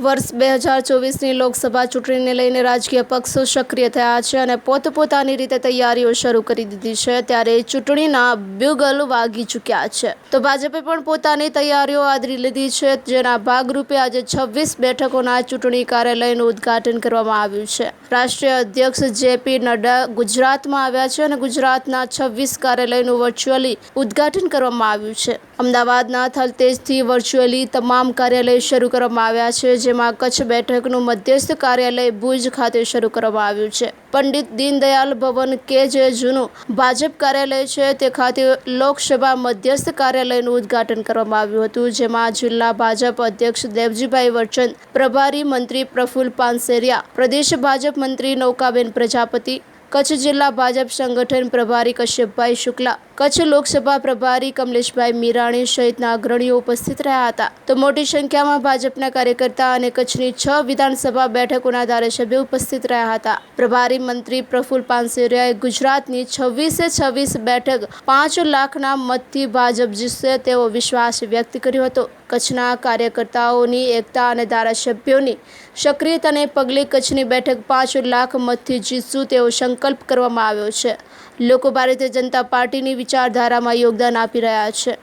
વર્ષ 2024ની લોકસભા ચૂંટણીને લઈને રાજકીય પક્ષો સક્રિય થયા છે અને પોતપોતાની રીતે તૈયારીઓ શરૂ કરી દીધી છે। ત્યારે ચૂંટણીના બ્યુગલ વાગી ચૂક્યા છે તો ભાજપે પણ પોતાની તૈયારીઓ આદરી લીધી છે, જેના ભાગરૂપે આજે 26 બેઠકોના ચૂંટણી કાર્યાલયનું ઉદ્ઘાટન કરવામાં આવ્યું છે। રાષ્ટ્રીય અધ્યક્ષ જેપી નડ્ડા ગુજરાતમાં આવ્યા છે અને ગુજરાતના 26 કાર્યાલયનું વર્ચ્યુઅલી ઉદ્ઘાટન કરવામાં આવ્યું છે। અમદાવાદના થલતેજથી વર્ચ્યુઅલી તમામ કાર્યાલય શરૂ કરવામાં આવ્યા છે, જેમાં કચ્છ બેઠકનું મધ્યસ્થ કાર્યાલય ભુજ ખાતે શરૂ કરવામાં આવ્યું છે। પંડિત દીનદયાલ ભવન કે જે જૂનું ભાજપ કાર્યાલય છે તે ખાતે લોકસભા મધ્યસ્થ કાર્યાલયનું ઉદ્ઘાટન કરવામાં આવ્યું હતું, જેમાં જિલ્લા ભાજપ અધ્યક્ષ દેવજીભાઈ વરચંદ, પ્રભારી મંત્રી પ્રફુલ્લ પાનસેરિયા, પ્રદેશ ભાજપ મંત્રી નૌકાબેન પ્રજાપતિ, કચ્છ જિલ્લા ભાજપ સંગઠન પ્રભારી કશ્યપભાઈ શુક્લા, કચ્છ લોકસભા પ્રભારી કમલેશભાઈ મીરાણી સહિતના અગ્રણીઓ ઉપસ્થિત રહ્યા હતા તો મોટી સંખ્યામાં ભાજપના કાર્યકર્તા અને કચ્છની 6 વિધાનસભા બેઠકોના ધારાસભ્યો ઉપસ્થિત રહ્યા હતા। પ્રભારી મંત્રી પ્રફુલ્લ પાનસેરિયાએ ગુજરાતની 26 બેઠક 5 લાખના મતથી ભાજપ જીતશે તેવો વિશ્વાસ વ્યક્ત કર્યો હતો। કચ્છના કાર્યકર્તાઓની એકતા અને ધારાસભ્યોની સક્રિયતાને પગલે કચ્છની બેઠક 5 લાખ મતથી જીતશું તેવો સંકલ્પ કરવામાં આવ્યો છે। લોકો ભારતીય જનતા પાર્ટીની વિચારધારામાં યોગદાન આપી રહ્યા છે।